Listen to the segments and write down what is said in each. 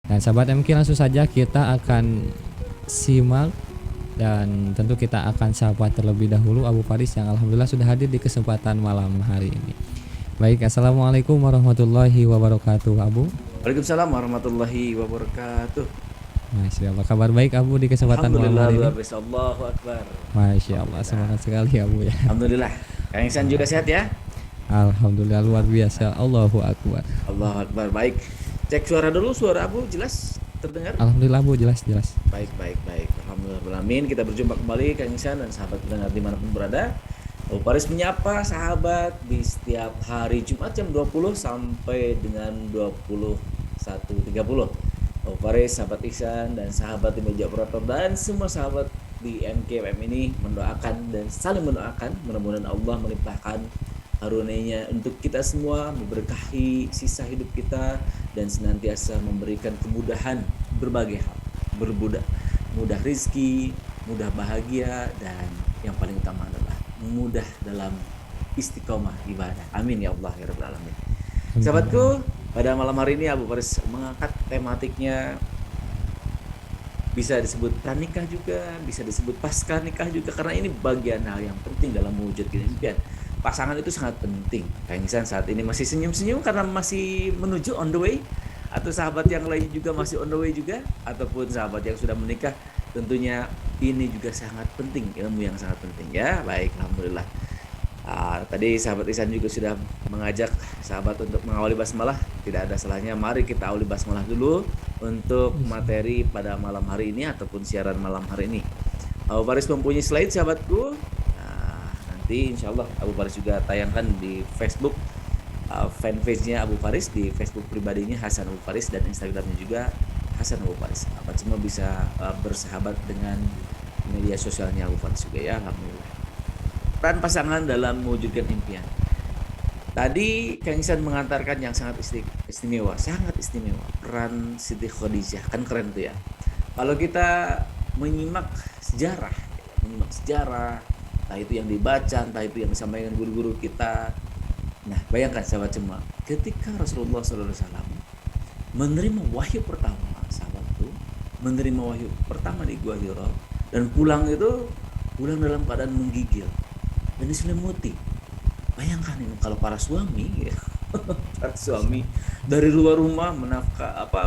Dan sahabat MK, langsung saja kita akan simak dan tentu kita akan sapa terlebih dahulu Abu Faris yang alhamdulillah sudah hadir di kesempatan malam hari ini. Baik, assalamualaikum warahmatullahi wabarakatuh Abu. Waalaikumsalam warahmatullahi wabarakatuh. Masya Allah, kabar baik Abu di kesempatan malam Alhamdulillah hari ini. luar biasa. Allahu Akbar. Masya Allah, semangat sekali Abu ya. Alhamdulillah. Kang Ihsan juga sehat ya? Alhamdulillah luar biasa. Allahu Akbar. Allahu Akbar. Baik. Cek suara dulu, suara Abu jelas terdengar? Alhamdulillah Abu, jelas. Baik. Alhamdulillah. Amin. Kita berjumpa kembali Kang Ihsan dan sahabat pendengar dimanapun berada. Abu Faris menyapa sahabat di setiap hari Jumat jam 20 sampai dengan 21.30. Abu Faris, sahabat Ihsan dan sahabat di meja operator dan semua sahabat di MKFM ini mendoakan dan saling mendoakan mudah-mudahan Allah melimpahkan karunia-Nya untuk kita semua, memberkahi sisa hidup kita dan senantiasa memberikan kemudahan berbagai hal, mudah rizki, mudah bahagia, dan yang paling utama adalah mudah dalam istiqomah ibadah. Amin ya Allah ya Rabbal alamin. Sahabatku, pada malam hari ini Abu Faris mengangkat tematiknya bisa disebut pranikah juga, bisa disebut pasca nikah juga, karena ini bagian hal yang penting dalam mewujudkan impian. Pasangan itu sangat penting. Kang Ihsan saat ini masih senyum-senyum karena masih menuju on the way, atau sahabat yang lain juga masih on the way juga, ataupun sahabat yang sudah menikah, tentunya ini juga sangat penting, ilmu yang sangat penting ya. Baik, alhamdulillah. Tadi sahabat Ihsan juga sudah mengajak sahabat untuk mengawali basmalah. Tidak ada salahnya, mari kita awali basmalah dulu untuk materi pada malam hari ini ataupun siaran malam hari ini. Abu Faris mempunyai slide sahabatku. Nanti insya Allah Abu Faris juga tayangkan di Facebook fanpage-nya Abu Faris, di Facebook pribadinya Hasan Abu Faris, dan Instagramnya juga Hasan Abu Faris. Sahabat semua bisa bersahabat dengan media sosialnya Abu Faris juga ya, alhamdulillah. Peran pasangan dalam mewujudkan impian. Tadi Kang Ihsan mengantarkan yang sangat istimewa, peran Siti Khadijah, kan keren tuh ya. Kalau kita menyimak sejarah, entah itu yang dibaca, entah itu yang disampaikan guru-guru kita. Nah, bayangkan sahabat semua, ketika Rasulullah SAW menerima wahyu pertama, sahabat tuh menerima wahyu pertama di Gua Hira, dan pulang dalam keadaan menggigil dan diselimuti. Bayangkan ini kalau para suami ya, para suami dari luar rumah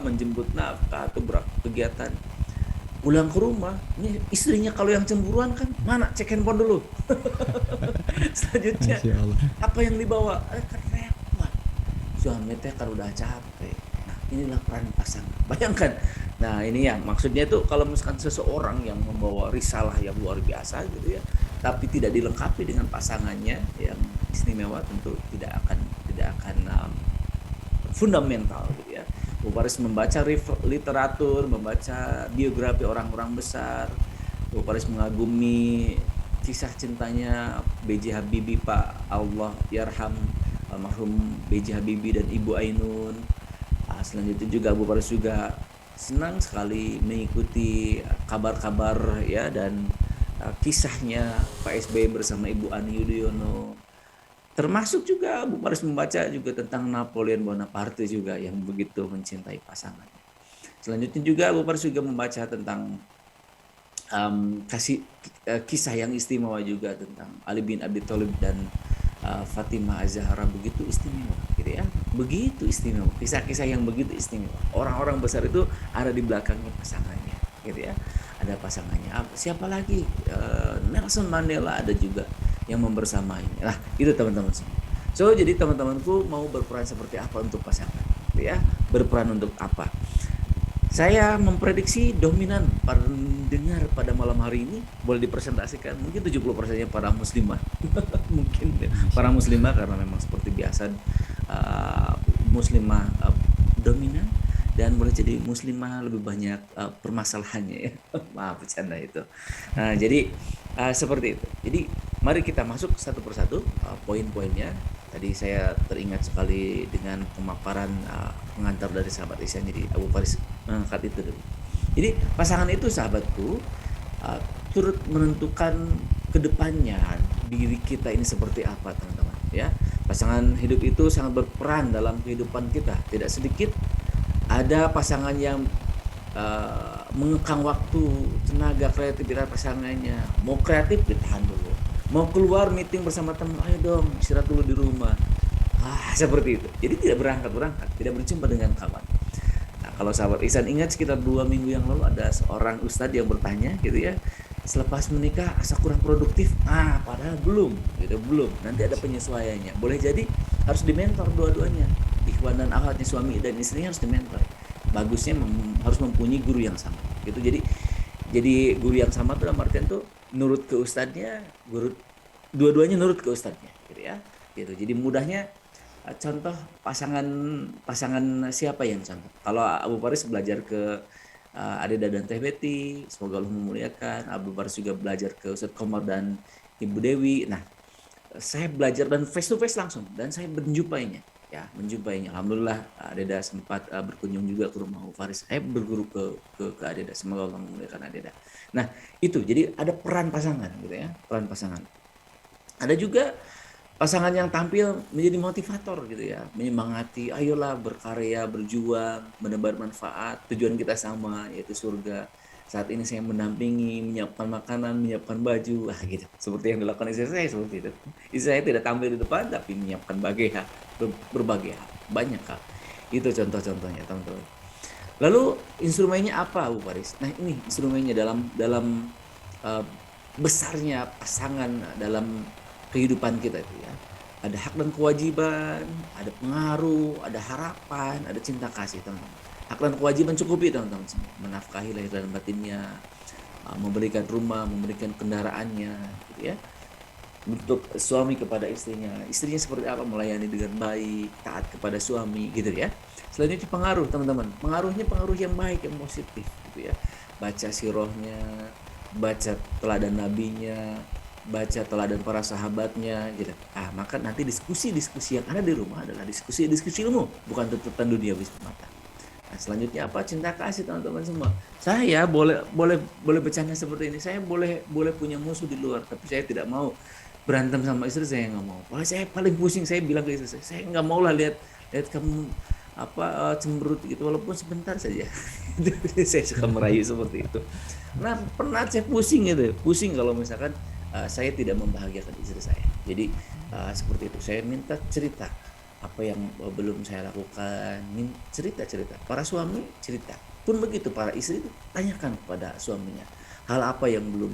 menjemput nafkah atau berkegiatan, pulang ke rumah, ini istrinya kalau yang cemburuan kan, mana cek handphone dulu. Selanjutnya apa yang dibawa? Kan repot. Suami teh kan udah capek. Nah, inilah peran pasangan. Bayangkan. Nah, ini yang maksudnya itu kalau misalkan seseorang yang membawa risalah yang luar biasa gitu ya, tapi tidak dilengkapi dengan pasangannya yang istimewa, tentu tidak akan fundamental gitu ya. Abu Faris membaca literatur, membaca biografi orang-orang besar. Abu Faris mengagumi kisah cintanya B.J. Habibie, Pak Allah yarham almarhum B.J. Habibie dan Ibu Ainun. Selanjutnya juga Abu Faris juga senang sekali mengikuti kabar-kabar ya dan kisahnya Pak SBY bersama Ibu Ani Yudhoyono. Termasuk juga Abu Faris membaca juga tentang Napoleon Bonaparte juga yang begitu mencintai pasangannya. Selanjutnya juga Abu Faris juga membaca tentang kisah yang istimewa juga tentang Ali bin Abi Thalib dan Fatimah Az-Zahra, begitu istimewa gitu ya. Begitu istimewa, kisah-kisah yang begitu istimewa. Orang-orang besar itu ada di belakangnya pasangannya gitu ya. Ada pasangannya. Siapa lagi? Nelson Mandela ada juga yang membersamainya. Nah, itu teman-teman semua. So, jadi teman-temanku mau berperan seperti apa untuk pasangan gitu ya? Berperan untuk apa? Saya memprediksi dominan pendengar pada malam hari ini boleh dipresentasikan mungkin 70%-nya para muslimah. Mungkin para muslimah karena memang seperti biasa muslimah dominan, dan boleh jadi muslimah lebih banyak permasalahannya ya. Maaf bercanda itu. Nah, jadi seperti itu. Jadi mari kita masuk satu persatu poin-poinnya. Tadi saya teringat sekali dengan pemaparan pengantar dari sahabat Ihsan, jadi Abu Faris mengangkat itu dulu. Jadi pasangan itu sahabatku turut menentukan kedepannya diri kita ini seperti apa teman-teman ya. Pasangan hidup itu sangat berperan dalam kehidupan kita. Tidak sedikit Ada pasangan yang mengekang waktu, tenaga, kreativitas pasangannya. Mau kreatif ditahan dulu. Mau keluar meeting bersama teman, ayo dong istirahat dulu di rumah. Seperti itu. Jadi tidak berangkat-berangkat, tidak berjumpa dengan kawan. Nah, kalau sahabat Ihsan ingat sekitar 2 minggu yang lalu ada seorang ustadz yang bertanya gitu ya, selepas menikah asa kurang produktif. Padahal belum, gitu belum. Nanti ada penyesuaiannya. Boleh jadi harus dimentor dua-duanya. Ikhwan dan akhwatnya suami dan istrinya harus dimentor. Bagusnya harus mempunyai guru yang sama. Gitu. Jadi guru yang sama tuh dalam artian tuh nurut ke ustadznya, guru dua-duanya nurut ke ustadznya, gitu ya. Gitu. Jadi mudahnya contoh pasangan siapa yang contoh? Kalau Abu Faris belajar ke Adeda dan Teh Beti, semoga Allah memuliakan. Abu Faris juga belajar ke Ustadz Komar dan Ibu Dewi. Nah, saya belajar dan face to face langsung dan saya menjumpainya. Ya, menjumpainya. Alhamdulillah Adeda sempat berkunjung juga ke rumah Abu Faris. Saya berguru ke Adeda. Semoga Allah memuliakan Adeda. Nah, itu. Jadi ada peran pasangan gitu ya, peran pasangan. Ada juga pasangan yang tampil menjadi motivator gitu ya, menyemangati, ayolah berkarya, berjuang, menebar manfaat, tujuan kita sama yaitu surga. Saat ini saya mendampingi, menyiapkan makanan, menyiapkan baju, gitu. Seperti yang dilakukan istri saya seperti itu. Istri saya tidak tampil di depan tapi menyiapkan berbagai hal, banyak hal. Itu contoh-contohnya teman-teman. Lalu instrumennya apa Bu Faris? Nah ini instrumennya dalam besarnya pasangan dalam kehidupan kita itu ya. Ada hak dan kewajiban, ada pengaruh, ada harapan, ada cinta kasih teman-teman. Hak dan kewajiban cukupi teman-teman semua. Menafkahi lahir dan batinnya, memberikan rumah, memberikan kendaraannya, gitu ya. Untuk suami kepada istrinya seperti apa, melayani dengan baik, taat kepada suami, gitu ya. Selanjutnya pengaruh teman-teman. Pengaruhnya pengaruh yang baik, yang positif, gitu ya. Baca sirahnya, baca teladan nabinya, baca teladan para sahabatnya gitu. Maka nanti diskusi-diskusi yang ada di rumah adalah diskusi-diskusi ilmu, bukan tuntutan dunia semata. Nah, selanjutnya apa? Cinta kasih teman-teman semua. Saya boleh bercanda seperti ini. Saya boleh punya musuh di luar, tapi saya tidak mau berantem sama istri, saya nggak mau. Saya paling pusing, saya bilang ke istri saya nggak mau lah lihat kamu cemberut gitu walaupun sebentar saja. Saya suka merayu seperti itu. Nah, pernah saya pusing gitu. Pusing kalau misalkan saya tidak membahagiakan istri saya. Jadi seperti itu. Saya minta cerita apa yang belum saya lakukan. Cerita. Para suami cerita. Pun begitu para istri itu tanyakan kepada suaminya. Hal apa yang belum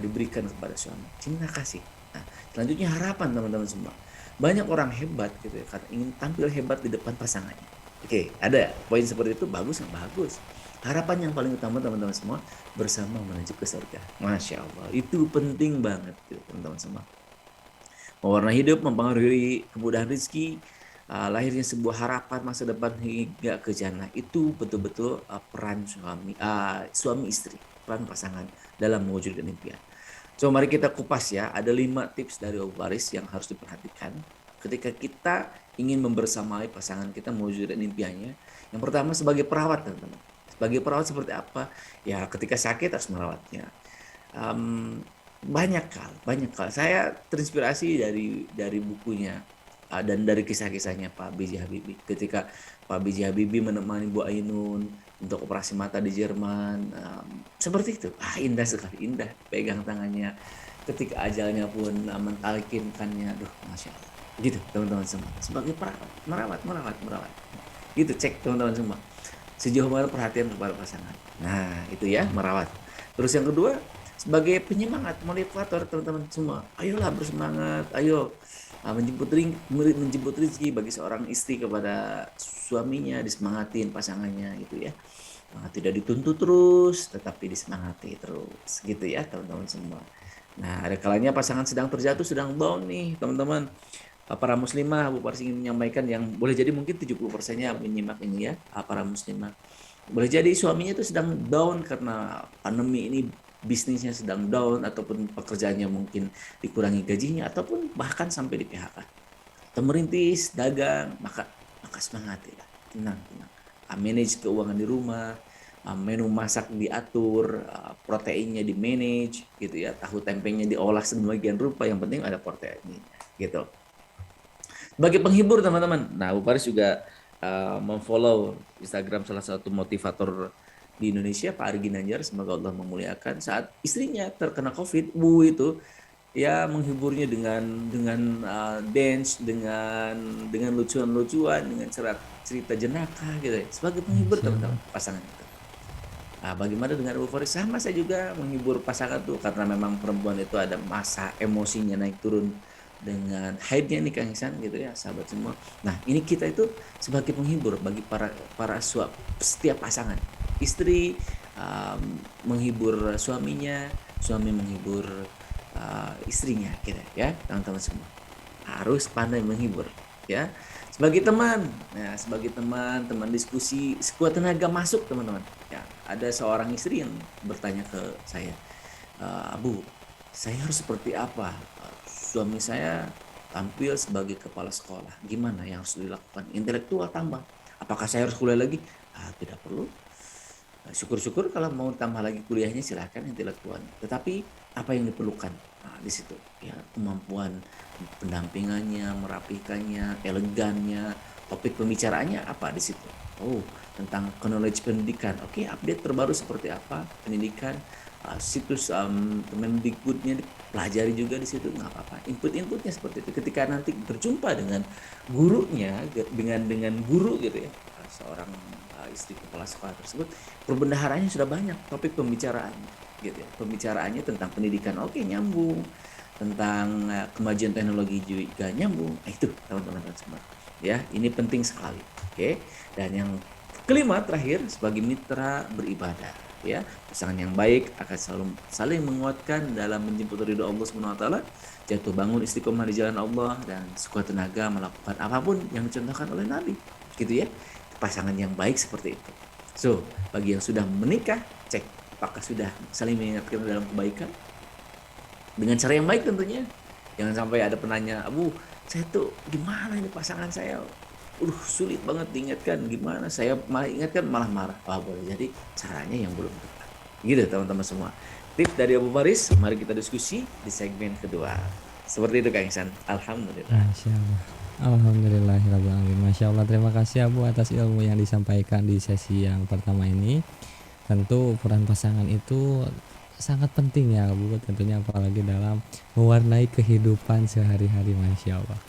diberikan kepada suami. Cinta kasih. Nah, selanjutnya harapan teman-teman semua. Banyak orang hebat gitu ya, karena ingin tampil hebat di depan pasangannya. Oke, ada poin seperti itu, bagus nggak? Bagus. Harapan yang paling utama teman-teman semua bersama menuju ke surga. Masya Allah, itu penting banget gitu, teman-teman semua. Mewarnai hidup, mempengaruhi kemudahan rezeki, lahirnya sebuah harapan masa depan hingga ke jannah. Itu betul-betul peran suami istri, peran pasangan dalam mewujudkan impian. Coba mari kita kupas ya, ada 5 tips dari Abu Faris yang harus diperhatikan ketika kita ingin membersamai pasangan kita mewujudkan impiannya. Yang pertama sebagai perawat teman-teman. Sebagai perawat seperti apa? Ya ketika sakit harus merawatnya. Banyak hal. Saya terinspirasi dari bukunya dan dari kisah-kisahnya Pak B.J. Habibie. Ketika Pak B.J. Habibie menemani Bu Ainun untuk operasi mata di Jerman, seperti itu. Indah sekali, indah. Pegang tangannya. Ketika ajalnya pun mentalkinkannya, masya Allah. Gitu teman-teman semua. Sebagai perawat, merawat. Gitu cek teman-teman semua. Sejauh mana perhatian kepada pasangan. Nah itu ya, merawat. Terus yang kedua, sebagai penyemangat, motivator teman-teman semua. Ayolah bersemangat, ayo menjemput rezeki bagi seorang istri kepada suaminya, disemangatin pasangannya gitu ya. Tidak dituntut terus, tetapi disemangati terus gitu ya teman-teman semua. Nah ada kalanya pasangan sedang terjatuh, sedang down nih teman-teman. Para muslimah, Abu Faris ingin menyampaikan yang boleh jadi mungkin 70%-nya menyimak ini ya, para muslimah. Boleh jadi suaminya itu sedang down karena pandemi ini, bisnisnya sedang down ataupun pekerjaannya mungkin dikurangi gajinya ataupun bahkan sampai di PHK. Atau merintis dagang, maka semangatilah, tenang. Manage keuangan di rumah, menu masak diatur, proteinnya di manage gitu ya, tahu tempenya diolah sedemikian rupa, yang penting ada proteinnya gitu. Sebagai penghibur teman-teman. Nah, Abu Faris juga memfollow Instagram salah satu motivator di Indonesia, Pak Argi Nanjar, semoga Allah memuliakan, saat istrinya terkena COVID, itu ya menghiburnya dengan dance, dengan lucuan-lucuan, dengan cerita jenaka gitu ya, sebagai penghibur Masya teman-teman Allah. pasangan itu. Nah, bagaimana dengan Abu Faris? Sama, saya juga menghibur pasangan tuh, karena memang perempuan itu ada masa emosinya naik turun dengan haidnya nih Kang Ihsan gitu ya, sahabat semua. Nah, ini kita itu sebagai penghibur bagi para setiap pasangan. Istri menghibur suaminya, suami menghibur istrinya gitu ya, teman-teman semua. Harus pandai menghibur ya. Sebagai teman diskusi sekuat tenaga masuk teman-teman. Ya, ada seorang istri yang bertanya ke saya, Abu, saya harus seperti apa? Suami saya tampil sebagai kepala sekolah. Gimana yang harus dilakukan? Intelektual tambah. Apakah saya harus kuliah lagi? Tidak perlu. Syukur-syukur kalau mau tambah lagi kuliahnya silahkan intelektualnya. Tetapi apa yang diperlukan? Nah, di situ ya kemampuan pendampingannya, merapikannya, elegannya, topik pembicaraannya apa di situ. Oh, tentang knowledge pendidikan. Oke, update terbaru seperti apa pendidikan, situs Kemendikbudnya pelajari juga di situ, nggak apa-apa. Input-inputnya seperti itu. Ketika nanti berjumpa dengan gurunya, dengan guru gitu ya, seorang istri kepala sekolah tersebut, perbendaharanya sudah banyak topik pembicaraannya gitu ya. Pembicaraannya tentang pendidikan, oke, nyambung, tentang kemajuan teknologi juga nyambung. Itu teman-teman semua ya, ini penting sekali. Oke, dan yang kelima terakhir, sebagai mitra beribadah ya, pasangan yang baik akan selalu saling menguatkan dalam menjemput ridho Allah Subhanahu wa taala, jatuh bangun istiqomah di jalan Allah, dan sekuat tenaga melakukan apapun yang dicontohkan oleh Nabi gitu ya. Pasangan yang baik seperti itu. So, bagi yang sudah menikah, cek apakah sudah saling mengingatkan dalam kebaikan dengan cara yang baik tentunya. Jangan sampai ada penanya, Abu, saya tuh gimana ini pasangan saya? Sulit banget diingatkan. Gimana? Saya malah ingatkan malah marah. Boleh jadi caranya yang belum tepat. Gitu teman-teman semua. Tips dari Abu Faris, mari kita diskusi di segmen kedua. Seperti itu Kang Ihsan. Alhamdulillah. Masya Allah. Alhamdulillahirrahmanirrahim. Masya Allah, terima kasih Abu atas ilmu yang disampaikan di sesi yang pertama ini. Tentu peran pasangan itu sangat penting ya Bu, tentunya apalagi dalam mewarnai kehidupan sehari-hari. Masya Allah.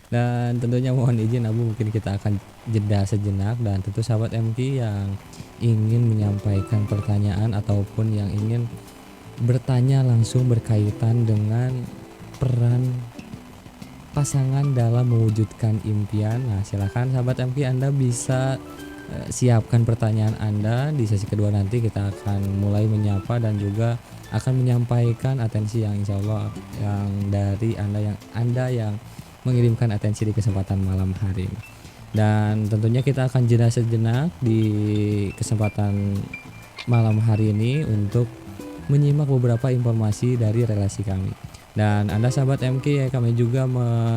Dan tentunya mohon izin Abu, mungkin kita akan jeda sejenak, dan tentu sahabat MK yang ingin menyampaikan pertanyaan ataupun yang ingin bertanya langsung berkaitan dengan peran pasangan dalam mewujudkan impian. Nah, silakan sahabat MK, Anda bisa siapkan pertanyaan Anda. Di sesi kedua nanti kita akan mulai menyapa dan juga akan menyampaikan atensi yang insya Allah yang dari Anda yang mengirimkan atensi di kesempatan malam hari ini. Dan tentunya kita akan jeda sejenak di kesempatan malam hari ini untuk menyimak beberapa informasi dari relasi kami. Dan Anda sahabat MK ya, kami juga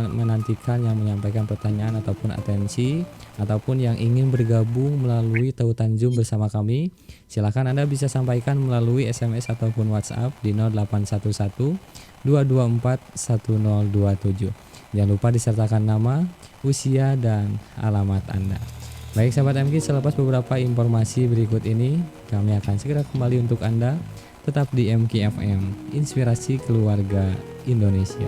menantikan yang menyampaikan pertanyaan ataupun atensi, ataupun yang ingin bergabung melalui tautan Zoom bersama kami. Silakan Anda bisa sampaikan melalui SMS ataupun WhatsApp di 0811 224 1027. Jangan lupa disertakan nama, usia, dan alamat Anda. Baik sahabat MK, selepas beberapa informasi berikut ini, kami akan segera kembali untuk Anda. Tetap di MK FM, Inspirasi Keluarga Indonesia.